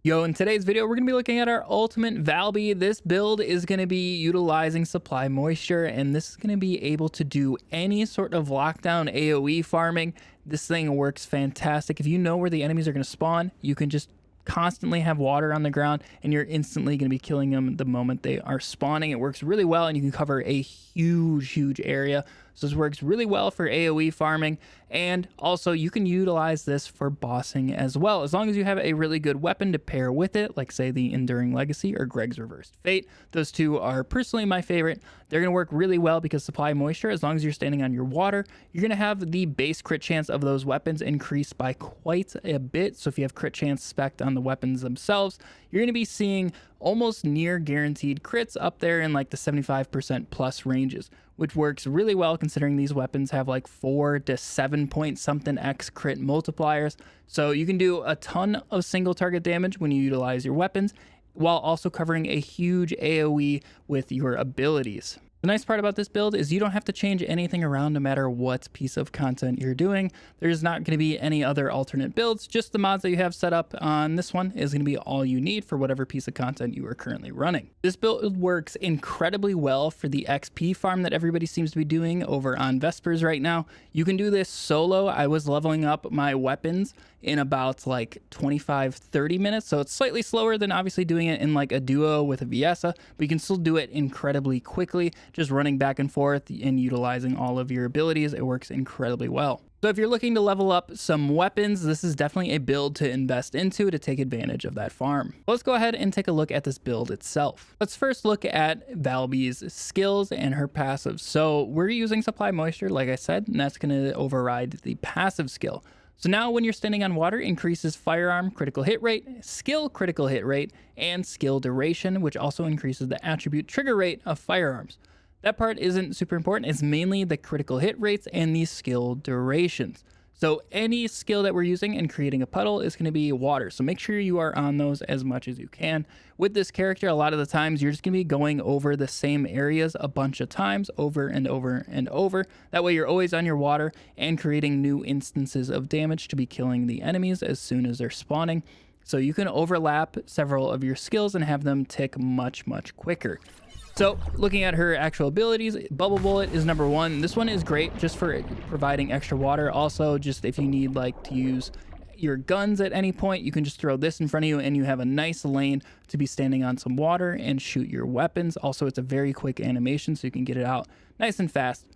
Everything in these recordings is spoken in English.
Yo, in today's video, we're going to be looking at our ultimate Valby. This build is going to be utilizing supply moisture, and this is going to be able to do any sort of lockdown AoE farming. This thing works fantastic. If you know where the enemies are going to spawn, you can just constantly have water on the ground and you're instantly going to be killing them the moment they are spawning. It works really well and you can cover a huge area. So this works really well for AoE farming, and also you can utilize this for bossing as well, as long as you have a really good weapon to pair with it, like say the Enduring Legacy or Greg's Reversed Fate. Those two are personally my favorite. They're going to work really well because supply moisture, as long as you're standing on your water, you're going to have the base crit chance of those weapons increased by quite a bit. So if you have crit chance spec'd on the weapons themselves, you're going to be seeing almost near guaranteed crits up there in like the 75% plus ranges, which works really well considering these weapons have like 4 to 7 point something X crit multipliers. So you can do a ton of single target damage when you utilize your weapons, while also covering a huge AoE with your abilities. The nice part about this build is you don't have to change anything around no matter what piece of content you're doing. There's not going to be any other alternate builds, just the mods that you have set up on this one is going to be all you need for whatever piece of content you are currently running. This build works incredibly well for the XP farm that everybody seems to be doing over on Vespers right now. You can do this solo. I was leveling up my weapons in about like 25-30 minutes, so it's slightly slower than obviously doing it in like a duo with a Viesa, but you can still do it incredibly quickly, just running back and forth and utilizing all of your abilities. It works incredibly well. So if you're looking to level up some weapons, this is definitely a build to invest into to take advantage of that farm. Let's go ahead and take a look at this build itself. Let's first look at Valby's skills and her passive. So we're using supply moisture, like I said, and that's going to override the passive skill. So now when you're standing on water, increases firearm critical hit rate, skill critical hit rate, and skill duration, which also increases the attribute trigger rate of firearms. That part isn't super important. It's mainly the critical hit rates and the skill durations. So any skill that we're using in creating a puddle is going to be water. So make sure you are on those as much as you can. With this character, a lot of the times you're just going to be going over the same areas a bunch of times over and over and over. That way you're always on your water and creating new instances of damage to be killing the enemies as soon as they're spawning. So you can overlap several of your skills and have them tick much quicker. So looking at her actual abilities, Bubble Bullet is number 1. This one is great just for providing extra water. Also, just if you need like to use your guns at any point, you can just throw this in front of you and you have a nice lane to be standing on some water and shoot your weapons. Also, it's a very quick animation, so you can get it out nice and fast.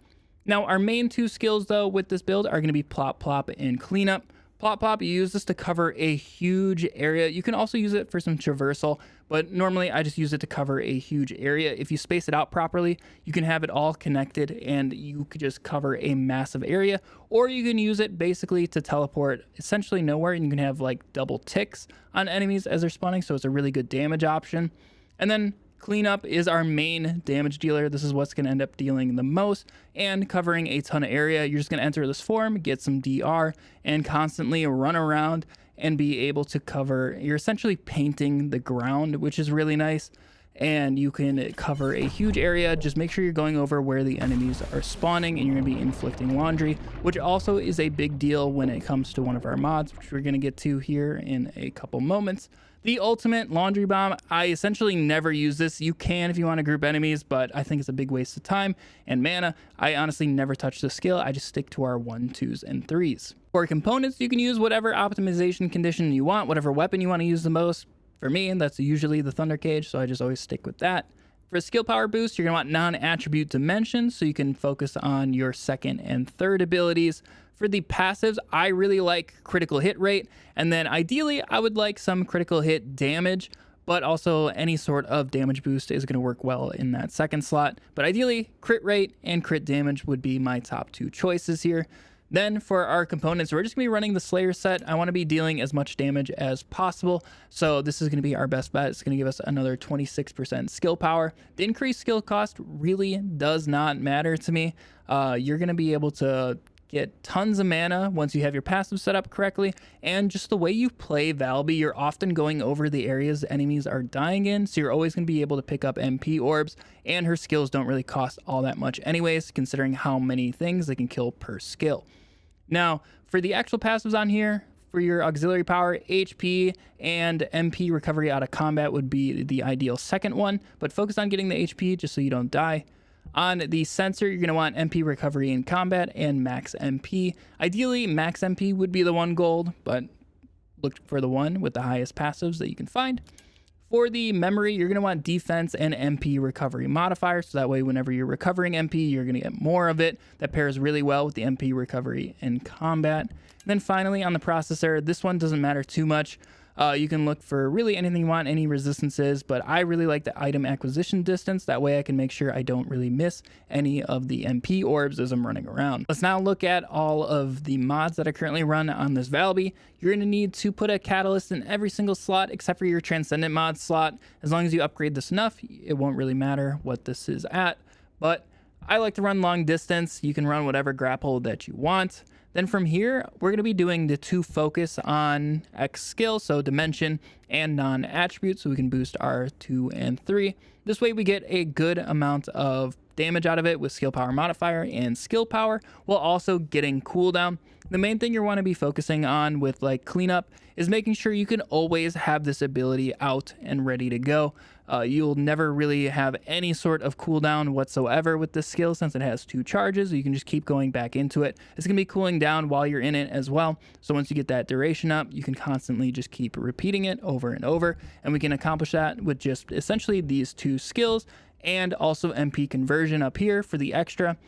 Now, our main 2 skills though with this build are going to be Plop Plop and Cleanup. Plop Plop, you use this to cover a huge area. You can also use it for some traversal, but normally I just use it to cover a huge area. If you space it out properly, you can have it all connected and you could just cover a massive area, or you can use it basically to teleport essentially nowhere, and you can have like double ticks on enemies as they're spawning, so it's a really good damage option. And then Cleanup is our main damage dealer. This is what's going to end up dealing the most and covering a ton of area. You're just going to enter this form, get some DR, and constantly run around and be able to cover. You're essentially painting the ground, which is really nice. And you can cover a huge area. Just make sure you're going over where the enemies are spawning, and you're going to be inflicting laundry, which also is a big deal when it comes to one of our mods, which we're going to get to here in a couple moments. The ultimate laundry bomb, I essentially never use this. You can if you want to group enemies, but I think it's a big waste of time and mana. I honestly never touch the skill. I just stick to our 1, 2s, and 3s. For components, you can use whatever optimization condition you want, whatever weapon you want to use the most. For me, that's usually the Thunder Cage, so I just always stick with that. For a skill power boost, you're going to want non-attribute dimensions, so you can focus on your 2nd and 3rd abilities. For the passives, I really like critical hit rate, and then ideally, I would like some critical hit damage, but also any sort of damage boost is going to work well in that 2nd slot. But ideally, crit rate and crit damage would be my top 2 choices here. Then for our components, we're just going to be running the Slayer set. I want to be dealing as much damage as possible, so this is going to be our best bet. It's going to give us another 26% skill power. The increased skill cost really does not matter to me. You're going to be able to get tons of mana once you have your passive set up correctly, and just the way you play Valby, you're often going over the areas enemies are dying in, so you're always going to be able to pick up MP orbs, and her skills don't really cost all that much anyways, considering how many things they can kill per skill. Now, for the actual passives on here, For your auxiliary power, HP and MP recovery out of combat would be the ideal second one, but focus on getting the HP just so you don't die. On the sensor, you're going to want MP recovery in combat and max MP. Ideally, max MP would be the one gold, but look for the one with the highest passives that you can find. For the memory, you're going to want defense and MP recovery modifier, so that way whenever you're recovering MP, you're going to get more of it. That pairs really well with the MP recovery in combat. And then finally, on the processor, this one doesn't matter too much. You can look for really anything you want, any resistances, but I really like the item acquisition distance. That way I can make sure I don't really miss any of the MP orbs as I'm running around. Let's now look at all of the mods that I currently run on this Valby. You're going to need to put a catalyst in every single slot except for your Transcendent mod slot. As long as you upgrade this enough, it won't really matter what this is at. But I like to run long distance. You can run whatever grapple that you want. Then from here, we're going to be doing the 2 focus on X skill, so dimension and non-attribute, so we can boost our 2 and 3. This way we get a good amount of damage out of it with skill power modifier and skill power, while also getting cooldown. The main thing you want to be focusing on with like cleanup is making sure you can always have this ability out and ready to go. You'll never really have any sort of cooldown whatsoever with this skill since it has 2 charges. You can just keep going back into it. It's going to be cooling down while you're in it as well. So once you get that duration up, you can constantly just keep repeating it over and over. And we can accomplish that with just essentially these 2 skills and also MP conversion up here for the extra.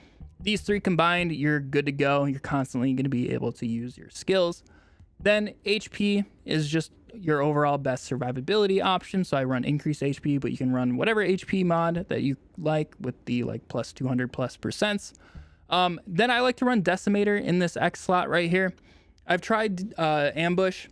These 3 combined, you're good to go. You're constantly going to be able to use your skills. Then HP is just your overall best survivability option. So I run increased HP, but you can run whatever HP mod that you like with the like plus 200+%. Then I like to run Decimator in this X slot right here. I've tried Ambush.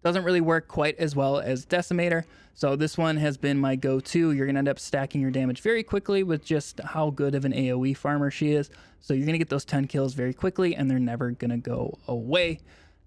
Doesn't really work quite as well as Decimator. So this one has been my go-to. You're going to end up stacking your damage very quickly with just how good of an AoE farmer she is. So you're going to get those 10 kills very quickly and they're never going to go away.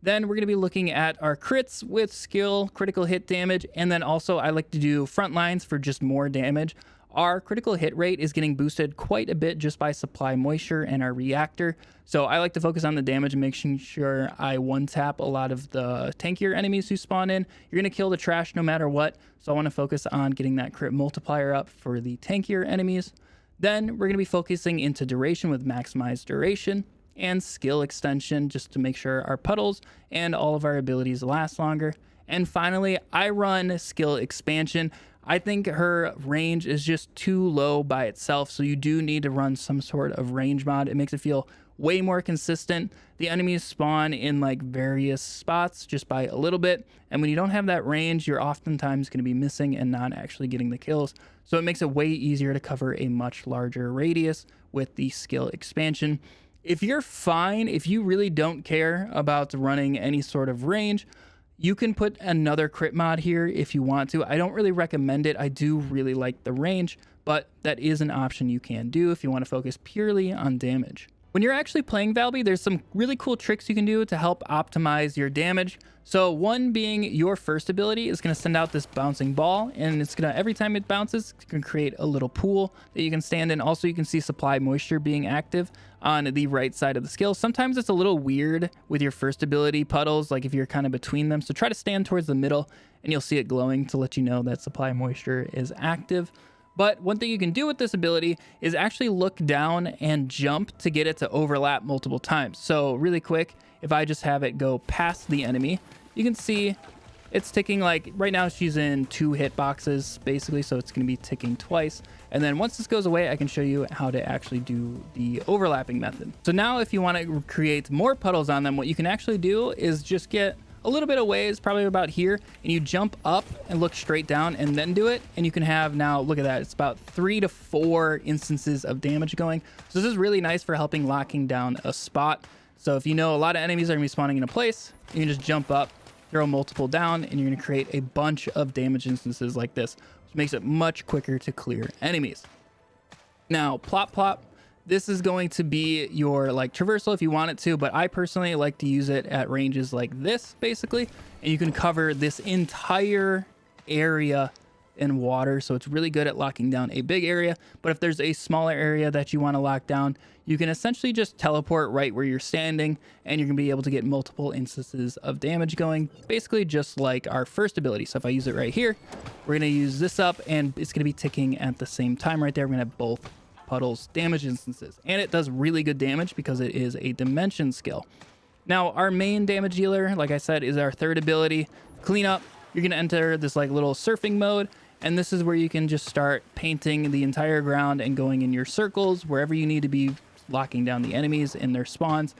Then we're going to be looking at our crits with skill, critical hit damage, and then also I like to do front lines for just more damage. Our critical hit rate is getting boosted quite a bit just by supply moisture and our reactor. So I like to focus on the damage and making sure I one-tap a lot of the tankier enemies who spawn in. You're going to kill the trash no matter what. So I want to focus on getting that crit multiplier up for the tankier enemies. Then we're going to be focusing into duration with maximized duration and skill extension just to make sure our puddles and all of our abilities last longer. And finally, I run skill expansion. I think her range is just too low by itself, so you do need to run some sort of range mod. It makes it feel way more consistent. The enemies spawn in like various spots just by a little bit, and when you don't have that range, you're oftentimes going to be missing and not actually getting the kills. So it makes it way easier to cover a much larger radius with the skill expansion. If you're fine, if you really don't care about running any sort of range, you can put another crit mod here if you want to. I don't really recommend it. I do really like the range, but that is an option you can do if you want to focus purely on damage. When you're actually playing Valby, there's some really cool tricks you can do to help optimize your damage. So one being your first ability is going to send out this bouncing ball, and it's going to, every time it bounces, it's going to create a little pool that you can stand in. Also, you can see supply moisture being active on the right side of the skill. Sometimes it's a little weird with your first ability puddles, like if you're kind of between them. So try to stand towards the middle and you'll see it glowing to let you know that supply moisture is active. But one thing you can do with this ability is actually look down and jump to get it to overlap multiple times. So really quick, if I just have it go past the enemy, you can see it's ticking. Like right now she's in 2 hit boxes basically, so it's going to be ticking twice. And then once this goes away, I can show you how to actually do the overlapping method. So now if you want to create more puddles on them, what you can actually do is just get a little bit of ways, probably about here, and you jump up and look straight down and then do it, and you can have, now look at that, it's about 3 to 4 instances of damage going. So this is really nice for helping locking down a spot. So if you know a lot of enemies are gonna be spawning in a place, you can just jump up, throw multiple down, and you're gonna create a bunch of damage instances like this, which makes it much quicker to clear enemies. Now plop plop, this is going to be your like traversal if you want it to, but I personally like to use it at ranges like this basically, and you can cover this entire area in water, so it's really good at locking down a big area. But if there's a smaller area that you want to lock down, you can essentially just teleport right where you're standing, and you're gonna be able to get multiple instances of damage going, basically just like our first ability. So if I use it right here, we're gonna use this up, and it's gonna be ticking at the same time right there. We're gonna have both puddles damage instances, and it does really good damage because it is a dimension skill. Now, our main damage dealer, like I said, is our third ability, Cleanup. You're gonna enter this like little surfing mode, and this is where you can just start painting the entire ground and going in your circles wherever you need to be, locking down the enemies in their spawns.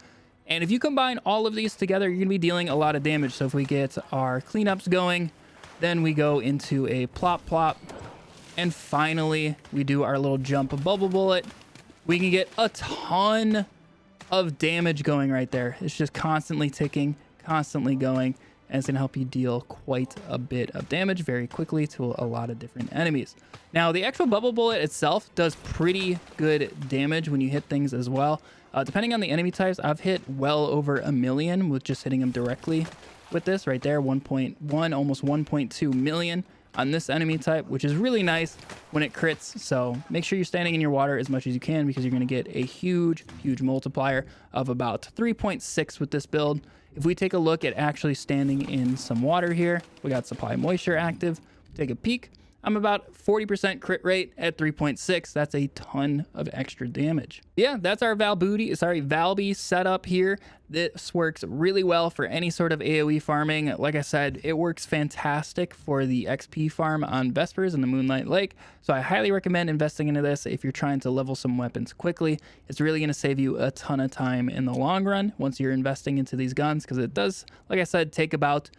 And if you combine all of these together, you're gonna be dealing a lot of damage. So if we get our cleanups going, then we go into a plop plop, and finally we do our little jump bubble bullet. We can get a ton of damage going right there. It's just constantly ticking, constantly going, and it's gonna help you deal quite a bit of damage very quickly to a lot of different enemies. Now, the actual bubble bullet itself does pretty good damage when you hit things as well. Depending on the enemy types, I've hit well over 1 million with just hitting them directly with this right there. 1.1, almost 1.2 million on this enemy type, which is really nice when it crits. So make sure you're standing in your water as much as you can, because you're going to get a huge multiplier of about 3.6 with this build. If we take a look at actually standing in some water here, we got supply moisture active. Take a peek. I'm about 40% crit rate at 3.6. That's a ton of extra damage. Yeah, that's our Valby setup here. This works really well for any sort of AoE farming. Like I said, it works fantastic for the XP farm on Vespers and the Moonlight Lake. So I highly recommend investing into this if you're trying to level some weapons quickly. It's really going to save you a ton of time in the long run once you're investing into these guns, because it does, like I said, take about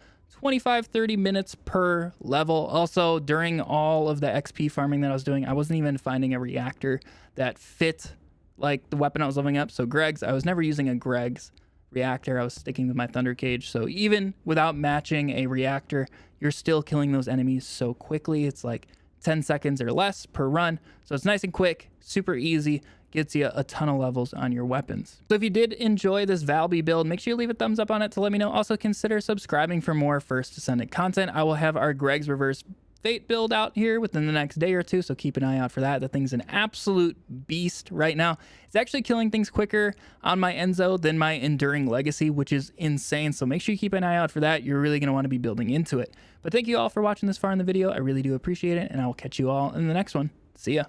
25-30 minutes per level. Also, during all of the XP farming that I was doing, I wasn't even finding a reactor that fit like the weapon I was leveling up. So Greg's, I was never using a Greg's reactor. I was sticking with my Thunder Cage. So even without matching a reactor, you're still killing those enemies so quickly. It's like 10 seconds or less per run. So it's nice and quick, super easy, gets you a ton of levels on your weapons. So if you did enjoy this Valby build, make sure you leave a thumbs up on it to let me know. Also consider subscribing for more First Descendant content. I will have our Greg's Reverse Fate build out here within the next day or two, so keep an eye out for that. The thing's an absolute beast right now. It's actually killing things quicker on my Enzo than my Enduring Legacy, which is insane. So make sure you keep an eye out for that. You're really going to want to be building into it. But thank you all for watching this far in the video. I really do appreciate it, and I will catch you all in the next one. See ya.